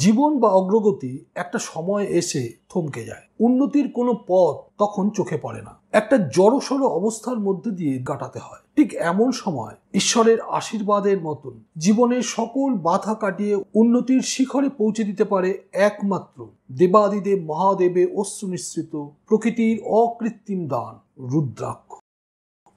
জীবন বা অগ্রগতি একটা সময় এসে থমকে যায়। উন্নতির কোনো পথ তখন চোখে পড়ে না, একটা জড়সড় অবস্থার মধ্যে দিয়ে কাটাতে হয়। ঠিক এমন সময় ঈশ্বরের আশীর্বাদের মতন জীবনের সকল বাধা কাটিয়ে উন্নতির শিখরে পৌঁছে দিতে পারে একমাত্র দেবাদিদেব মহাদেবে অশ্রু নিঃসৃত প্রকৃতির অকৃত্রিম দান রুদ্রাক্ষ।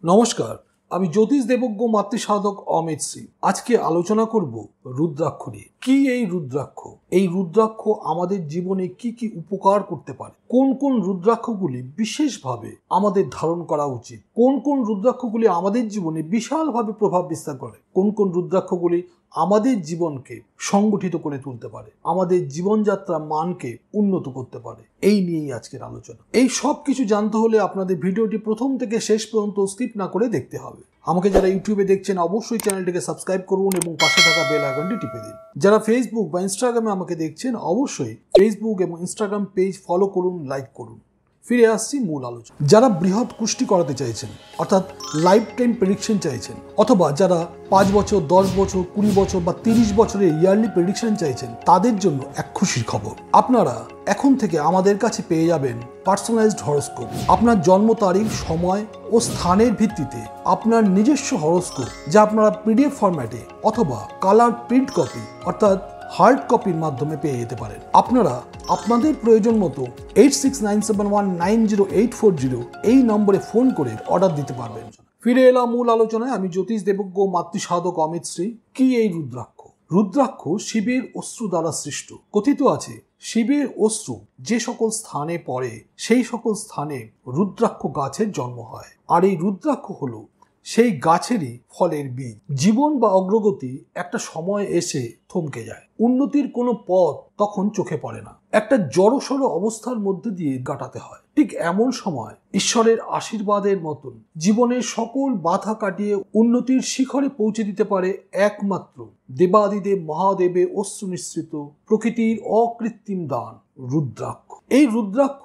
নমস্কার, আমি জ্যোতিষ দেবজ্ঞ মাতৃসাধক অমিত সিং। আজকে আলোচনা করব রুদ্রাক্ষ নিয়ে। কি এই রুদ্রাক্ষ? এই রুদ্রাক্ষ আমাদের জীবনে কি কি উপকার করতে পারে? কোন কোন রুদ্রাক্ষগুলি বিশেষভাবে আমাদের ধারণ করা উচিত? কোন কোন রুদ্রাক্ষগুলি আমাদের জীবনে বিশালভাবে প্রভাব বিস্তার করে? কোন কোন রুদ্রাক্ষগুলি আমাদের জীবনকে সংগঠিত করে তুলতে পারে, আমাদের জীবনযাত্রার মানকে উন্নত করতে পারে? এই নিয়েই আজকের আলোচনা। এই সব কিছু জানতে হলে আপনাদের ভিডিওটি প্রথম থেকে শেষ পর্যন্ত স্কিপ না করে দেখতে হবে। আমাকে যারা ইউটিউবে দেখছেন অবশ্যই চ্যানেলটিকে সাবস্ক্রাইব করুন এবং পাশে থাকা বেল আইকনটি টিপে দিন। যারা ফেসবুক বা ইনস্টাগ্রামে আমাকে দেখছেন অবশ্যই ফেসবুক এবং ইনস্টাগ্রাম পেজ ফলো করুন, লাইক করুন। ফিরে আসছি মূল আলোচনা। যারা বৃহৎ কুষ্টি করাতে চাইছেন, অর্থাৎ লাইফ টাইম প্রেডিকশন চাইছেন, অথবা যারা 5 বছর, 10 বছর, 20 বছর বা 30 বছরের ইয়ারলি প্রেডিকশন চাইছেন, তাদের জন্য এক খুশির খবর। আপনারা এখন থেকে আমাদের কাছে পেয়ে যাবেন পার্সোনালাইজড হরোস্কোপ। আপনার জন্ম তারিখ, সময় ও স্থানের ভিত্তিতে আপনার নিজস্ব হরোস্কোপ, যা আপনারা পিডিএফ ফরম্যাটে অথবা কালার প্রিন্ট কপি অর্থাৎ হার্ড কপির মাধ্যমে পেয়ে যেতে পারেন। আপনারা আপনাদের প্রয়োজন মতো 8697190840 এই নম্বরে ফোন করে অর্ডার দিতে পারবেন। ফিরে এলাম মূল আলোচনায়। আমি জ্যোতিষ দেবজ্ঞ মাতৃসাধক অমিত শ্রী। কি এই রুদ্রাক্ষ? রুদ্রাক্ষ শিবের অশ্রু দ্বারা সৃষ্ট। কথিত আছে, শিবের অশ্রু যে সকল স্থানে পড়ে সেই সকল স্থানে রুদ্রাক্ষ গাছের জন্ম হয়। আর এই রুদ্রাক্ষ হলো সেই গাছেরই ফলের বীজ। জীবন বা অগ্রগতি একটা সময় এসে থমকে যায়। উন্নতির কোনো পথ তখন চোখে পড়ে না, একটা জড়সড় অবস্থার মধ্যে দিয়ে কাটাতে হয়। ঠিক এমন সময় ঈশ্বরের আশীর্বাদের মতন জীবনের সকল বাধা কাটিয়ে উন্নতির শিখরে পৌঁছে দিতে পারে একমাত্র দেবাদিদেব মহাদেবে অশ্রু নিঃসৃত প্রকৃতির অকৃত্রিম দান রুদ্রাক্ষ। এই রুদ্রাক্ষ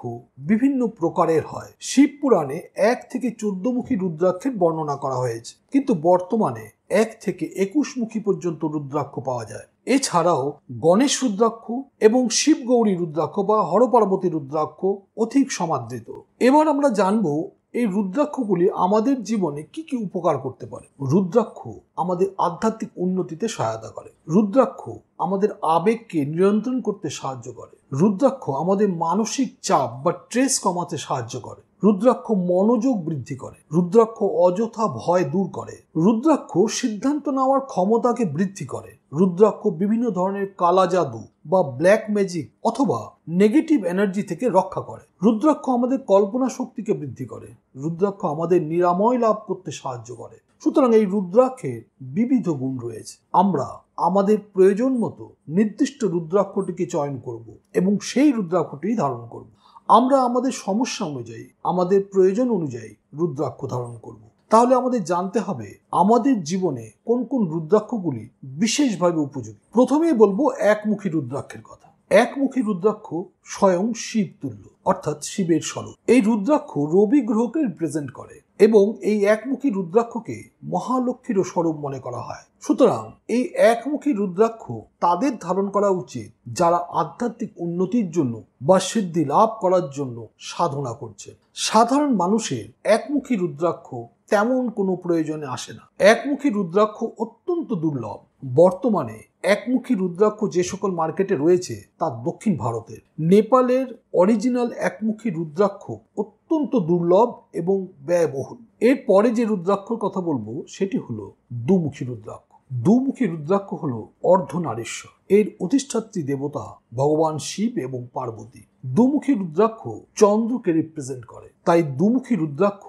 বিভিন্ন প্রকারের হয়। শিব পুরাণে 1 থেকে 14 মুখী রুদ্রাক্ষের বর্ণনা করা হয়েছে, কিন্তু বর্তমানে 1 থেকে 21 মুখী পর্যন্ত রুদ্রাক্ষ পাওয়া যায়। এছাড়াও গণেশ রুদ্রাক্ষ এবং শিব গৌরী রুদ্রাক্ষ বা হরপার্বতী রুদ্রাক্ষ অধিক সমাদৃত। এবার আমরা জানবো এই রুদ্রাক্ষগুলি আমাদের জীবনে কি কি উপকার করতে পারে। রুদ্রাক্ষ আমাদের আধ্যাত্মিক উন্নতিতে সহায়তা করে। রুদ্রাক্ষ আমাদের আবেগকে নিয়ন্ত্রণ করতে সাহায্য করে। রুদ্রাক্ষ আমাদের মানসিক চাপ বা স্ট্রেস কমাতে সাহায্য করে। রুদ্রাক্ষ মনোযোগ বৃদ্ধি করে। রুদ্রাক্ষ অযথা ভয় দূর করে। রুদ্রাক্ষ সিদ্ধান্ত নেওয়ার ক্ষমতাকে বৃদ্ধি করে। রুদ্রাক্ষ বিভিন্ন ধরনের কালা জাদু বা ব্ল্যাক ম্যাজিক অথবা নেগেটিভ এনার্জি থেকে রক্ষা করে। রুদ্রাক্ষ আমাদের কল্পনা শক্তিকে বৃদ্ধি করে। রুদ্রাক্ষ আমাদের নিরাময় লাভ করতে সাহায্য করে। সুতরাং এই রুদ্রাক্ষের বিবিধ গুণ রয়েছে। আমরা আমাদের প্রয়োজন মতো নির্দিষ্ট রুদ্রাক্ষটিকে চয়ন করব এবং সেই রুদ্রাক্ষটি ধারণ করব। আমরা আমাদের সমস্যা অনুযায়ী, আমাদের প্রয়োজন অনুযায়ী রুদ্রাক্ষ ধারণ করব। তাহলে আমাদের জানতে হবে আমাদের জীবনে কোন কোন রুদ্রাক্ষগুলি বিশেষভাবে উপযোগী। প্রথমেই বলবো একমুখী রুদ্রাক্ষের কথা। একমুখী রুদ্রাক্ষ স্বয়ং শিব তুল্য, অর্থাৎ শিবের স্বরূপ। এই রুদ্রাক্ষ রবি গ্রহকে রিপ্রেজেন্ট করে এবং এই একমুখী রুদ্রাক্ষকে মহালক্ষ্মীরও স্বরূপ মনে করা হয়। সুতরাং এই একমুখী রুদ্রাক্ষ তাদের ধারণ করা উচিত যারা আধ্যাত্মিক উন্নতির জন্য বা সিদ্ধি লাভ করার জন্য সাধনা করছে। সাধারণ মানুষের একমুখী রুদ্রাক্ষ তেমন কোনো প্রয়োজনে আসে না। একমুখী রুদ্রাক্ষ অত্যন্ত দুর্লভ। বর্তমানে একমুখী রুদ্রাক্ষ যে সকল মার্কেটে রয়েছে তা দক্ষিণ ভারতের। নেপালের অরিজিনাল একমুখী রুদ্রাক্ষ অত্যন্ত দুর্লভ এবং ব্যয়বহুল। এরপরে যে রুদ্রাক্ষর কথা বলবো সেটি হলো দুমুখী রুদ্রাক্ষ। দুমুখী রুদ্রাক্ষ হলো অর্ধনারীশ্বর। এর অধিষ্ঠাত্রী দেবতা ভগবান শিব এবং পার্বতী। দুমুখী রুদ্রাক্ষ চন্দ্রকে রিপ্রেজেন্ট করে। তাই দুমুখী রুদ্রাক্ষ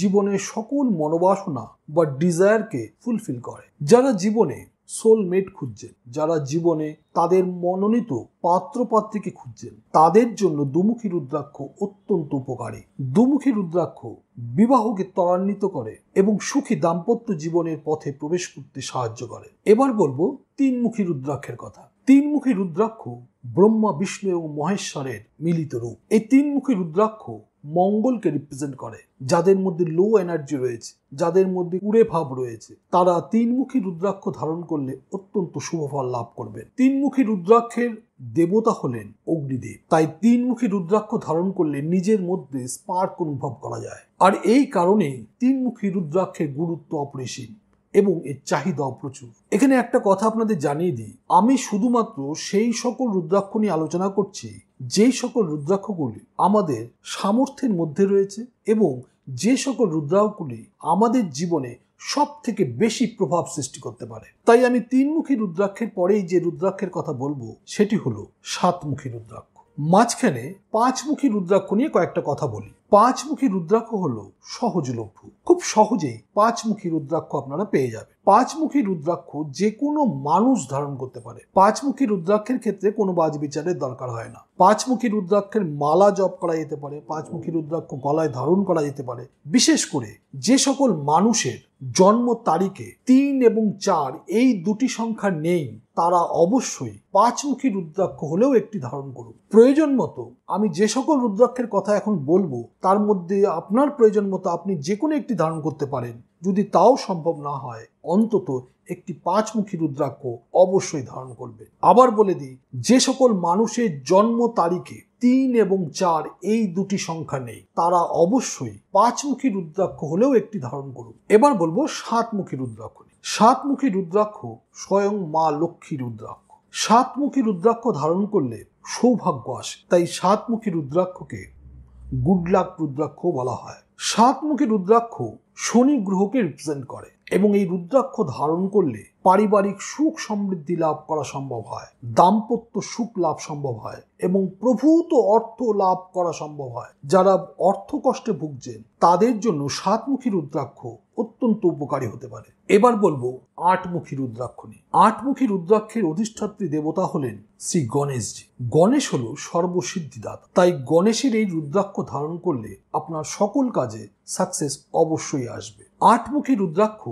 জীবনের সকল মনোবাসনা বা ডিজায়ারকে ফুলফিল করে। যারা জীবনে সোলমেট খুঁজছেন, যারা জীবনে তাদের মনোনীত পাত্রপাত্রীকে খুঁজছেন, তাদের জন্য দুমুখী রুদ্রাক্ষ অত্যন্ত উপকারী। দুমুখী রুদ্রাক্ষ বিবাহকে ত্বরান্বিত করে এবং সুখী দাম্পত্য জীবনের পথে প্রবেশ করতে সাহায্য করে। এবার বলবো 3 মুখী রুদ্রাক্ষের কথা। 3 মুখী রুদ্রাক্ষ ব্রহ্মা, বিষ্ণু এবং মহেশ্বরের মিলিত রূপ। এই 3 মুখী রুদ্রাক্ষ মঙ্গলকে রিপ্রেজেন্ট করে। যাদের মধ্যে লো এনার্জি রয়েছে, যাদের মধ্যে কুড়ে ভাব রয়েছে, তারা 3 মুখী রুদ্রাক্ষ ধারণ করলে অত্যন্ত শুভ ফল লাভ করবেন। 3 মুখী রুদ্রাক্ষের দেবতা হলেন অগ্নিদেব। তাই তিনমুখী রুদ্রাক্ষ ধারণ করলে নিজের মধ্যে স্পার্ক অনুভব করা যায়। আর এই কারণেই তিনমুখী রুদ্রাক্ষের গুরুত্ব অপরিসীম এবং এর চাহিদাও প্রচুর। এখানে একটা কথা আপনাদের জানিয়ে দিই, আমি শুধুমাত্র সেই সকল রুদ্রাক্ষ নিয়ে আলোচনা করছি যেই সকল রুদ্রাক্ষগুলি আমাদের সামর্থ্যের মধ্যে রয়েছে এবং যে সকল রুদ্রাক্ষগুলি আমাদের জীবনে সব থেকে বেশি প্রভাব সৃষ্টি করতে পারে। তাই আমি তিনমুখী রুদ্রাক্ষের পরেই যে রুদ্রাক্ষের কথা বলবো সেটি হলো সাতমুখী রুদ্রাক্ষ। মাঝখানে পাঁচমুখী রুদ্রাক্ষ নিয়ে কয়েকটা কথা বলি। পাঁচমুখী রুদ্রাক্ষ হলো সহজলভ্য, খুব সহজেই পাঁচমুখী রুদ্রাক্ষ আপনারা পেয়ে যাবেন। পাঁচমুখী রুদ্রাক্ষ যে কোনো মানুষ ধারণ করতে পারে। পাঁচমুখী রুদ্রাক্ষের ক্ষেত্রে কোনো বাজ বিচারের দরকার হয় না। পাঁচমুখী রুদ্রাক্ষের মালা জপ করা যেতে পারে, পাঁচমুখী রুদ্রাক্ষ গলায় ধারণ করা যেতে পারে। বিশেষ করে যে সকল মানুষের জন্ম তারিখে 3 এবং 4 এই দুটি সংখ্যা নেই তারা অবশ্যই পাঁচমুখী রুদ্রাক্ষ হলেও একটি ধারণ করুন। প্রয়োজন মতো আমি যে সকল রুদ্রাক্ষের কথা এখন বলবো তার মধ্যে আপনার প্রয়োজন মতো আপনি যে কোনো একটি ধারণ করতে পারেন। যদি তাও সম্ভব না হয় অন্তত একটি পাঁচমুখী রুদ্রাক্ষ অবশ্যই ধারণ করবে। আবার বলে দিই, যে সকল মানুষের জন্ম তারিখে 3 এবং 4 এই দুটি সংখ্যা নেই তারা অবশ্যই পাঁচমুখী রুদ্রাক্ষ হলেও একটি ধারণ করুন। এবার বলবো সাতমুখী রুদ্রাক্ষ। সাতমুখী রুদ্রাক্ষ স্বয়ং মা লক্ষ্মী রুদ্রাক্ষ। সাতমুখী রুদ্রাক্ষ ধারণ করলে সৌভাগ্য আসে, তাই সাতমুখী রুদ্রাক্ষকে গুড লাক রুদ্রাক্ষ বলা হয়। সাতমুখী রুদ্রাক্ষ শনি গ্রহকে রিপ্রেজেন্ট করে এবং এই রুদ্রাক্ষ ধারণ করলে পারিবারিক সুখ সমৃদ্ধি লাভ করা সম্ভব হয়, দাম্পত্য সুখ লাভ সম্ভব হয় এবং প্রভূত অর্থ লাভ করা সম্ভব হয়। যারা অর্থ কষ্টে ভুগছেন তাদের জন্য সাতমুখী রুদ্রাক্ষ অত্যন্ত উপকারী হতে পারে। এবার বলবো আটমুখী রুদ্রাক্ষ নিয়ে। আটমুখী রুদ্রাক্ষের অধিষ্ঠাত্রী দেবতা হলেন শ্রী গণেশজি। গণেশ হলো সর্বসিদ্ধিদাতা, তাই গণেশের এই রুদ্রাক্ষ ধারণ করলে আপনার সকল কাজে সাকসেস অবশ্যই আসবে। আটমুখী রুদ্রাক্ষ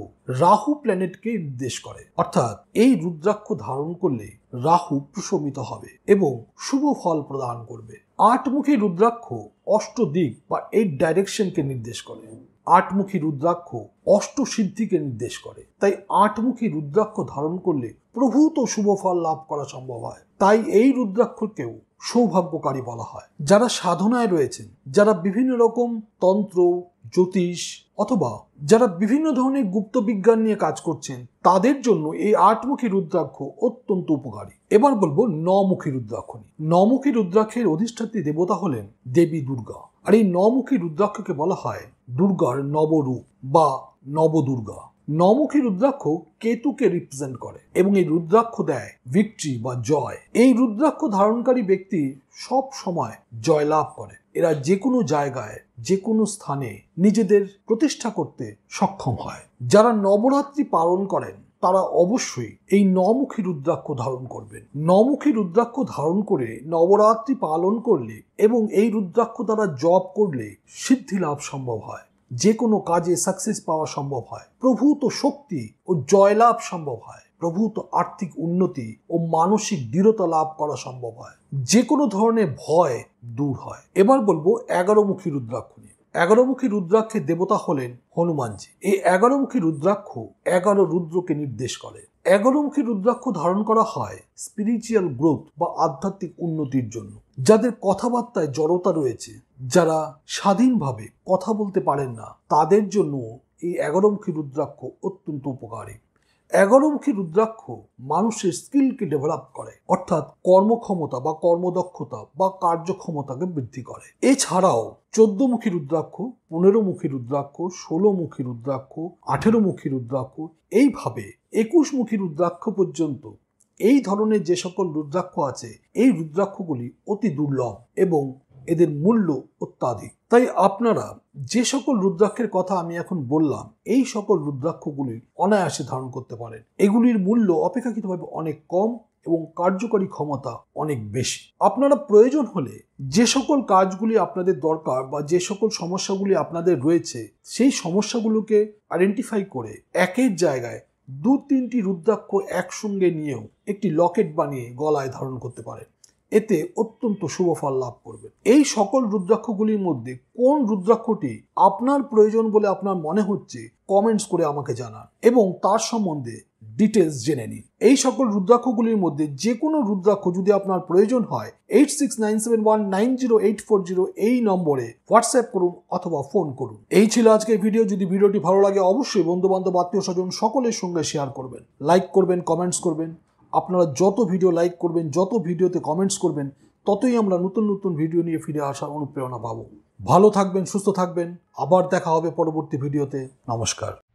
রাহু প্ল্যানেটকে নির্দেশ করে, অর্থাৎ এই রুদ্রাক্ষ ধারণ করলে রাহু প্রশমিত হবে এবং শুভ ফল প্রদান করবে। আটমুখী রুদ্রাক্ষ অষ্টদিক বা 8 ডাইরেকশনকে নির্দেশ করে। আটমুখী রুদ্রাক্ষ অষ্টসিদ্ধিকে নির্দেশ করে, তাই আটমুখী রুদ্রাক্ষ ধারণ করলে প্রভূত শুভ ফল লাভ করা সম্ভব হয়। তাই এই রুদ্রাক্ষকেও সৌভাগ্যকারী বলা হয়। যারা সাধনায় রয়েছেন, যারা বিভিন্ন রকম তন্ত্র, জ্যোতিষ অথবা যারা বিভিন্ন ধরনের গুপ্ত বিজ্ঞান নিয়ে কাজ করছেন তাদের জন্য এই আটমুখী রুদ্রাক্ষ অত্যন্ত উপকারী। এবার বলবো নমুখী রুদ্রাক্ষ নিয়ে। নমুখী রুদ্রাক্ষের অধিষ্ঠাত্রী দেবতা হলেন দেবী দুর্গা। আর এই নমুখী রুদ্রাক্ষকে বলা হয় দুর্গার নবরূপ বা নবদুর্গা। নমুখী রুদ্রাক্ষ কেতুকে রিপ্রেজেন্ট করে এবং এই রুদ্রাক্ষ দেয় ভিক্টরি বা জয়। এই রুদ্রাক্ষ ধারণকারী ব্যক্তি সব সময় জয়লাভ করে। এরা যে কোনো জায়গায় যে কোনো স্থানে নিজেদের প্রতিষ্ঠা করতে সক্ষম হয়। যারা নবরাত্রি পালন করেন তারা অবশ্যই এই নমুখী রুদ্রাক্ষ ধারণ করবেন। নমুখী রুদ্রাক্ষ ধারণ করে নবরাত্রি পালন করলে এবং এই রুদ্রাক্ষ দ্বারা জপ করলে সিদ্ধি লাভ সম্ভব হয়, যে কোনো কাজে সাকসেস পাওয়া সম্ভব হয়, প্রভূত শক্তি ও জয়লাভ সম্ভব হয়, প্রভূত আর্থিক উন্নতি ও মানসিক দৃঢ়তা লাভ করা সম্ভব হয়, যে কোনো ধরনের ভয় দূর হয়। এবার বলবো 11মুখী রুদ্রাক্ষ নিয়ে। 11মুখী রুদ্রাক্ষের দেবতা হলেন হনুমানজি। এই 11মুখী রুদ্রাক্ষ 11 রুদ্রকে নির্দেশ করে। 11মুখী রুদ্রাক্ষ ধারণ করা হয় স্পিরিচুয়াল গ্রোথ বা আধ্যাত্মিক উন্নতির জন্য। যাদের কথাবার্তায় জড়তা রয়েছে, যারা স্বাধীনভাবে কথা বলতে পারেন না, তাদের জন্য এই 11মুখী রুদ্রাক্ষ অত্যন্ত উপকারী। 11মুখী রুদ্রাক্ষ মানুষের স্কিলকে ডেভেলপ করে, অর্থাৎ কর্মক্ষমতা বা কর্মদক্ষতা বা কার্যক্ষমতাকে বৃদ্ধি করে। এছাড়াও 14মুখী রুদ্রাক্ষ, 15মুখী রুদ্রাক্ষ, 16মুখী রুদ্রাক্ষ, 18মুখী রুদ্রাক্ষ, এইভাবে 21মুখী রুদ্রাক্ষ পর্যন্ত এই ধরনের যে সকল রুদ্রাক্ষ আছে এই রুদ্রাক্ষগুলি অতি দুর্লভ এবং এদের মূল্য অত্যাধিক। তাই আপনারা যে সকল রুদ্রাক্ষের কথা আমি এখন বললাম এই সকল রুদ্রাক্ষগুলি অনায়াসে ধারণ করতে পারেন। এগুলির মূল্য অপেক্ষাকৃতভাবে অনেক কম এবং কার্যকরী ক্ষমতা অনেক বেশি। আপনারা প্রয়োজন হলে যে সকল কাজগুলি আপনাদের দরকার বা যে সকল সমস্যাগুলি আপনাদের রয়েছে সেই সমস্যাগুলোকে আইডেন্টিফাই করে একের জায়গায় 2-3টি রুদ্রাক্ষ একসঙ্গে নিয়েও একটি লকেট বানিয়ে গলায় ধারণ করতে পারেন। এতে অত্যন্ত শুভ ফল লাভ করবেন। এই সকল রুদ্রাক্ষগুলির মধ্যে কোন রুদ্রাক্ষটি আপনার প্রয়োজন বলে আপনার মনে হচ্ছে কমেন্টস করে আমাকে জানান এবং তার সম্বন্ধে ডিটেলস জেনে নিন। এই সকল রুদ্রাক্ষগুলির মধ্যে যে কোনো রুদ্রাক্ষ যদি আপনার প্রয়োজন হয় 8697190840 এই নম্বরে হোয়াটসঅ্যাপ করুন অথবা ফোন করুন। এই ছিল আজকের ভিডিও। যদি ভিডিওটি ভালো লাগে অবশ্যই বন্ধু-বান্ধব, আত্মীয়-স্বজন সকলের সঙ্গে শেয়ার করবেন, লাইক করবেন, কমেন্টস করবেন। আপনারা যত ভিডিও লাইক করবেন, যত ভিডিওতে কমেন্টস করবেন, ততই আমরা নতুন নতুন ভিডিও নিয়ে ফিরে আসার অনুপ্রেরণা পাবো। ভালো থাকবেন, সুস্থ থাকবেন। আবার দেখা হবে পরবর্তী ভিডিওতে। নমস্কার।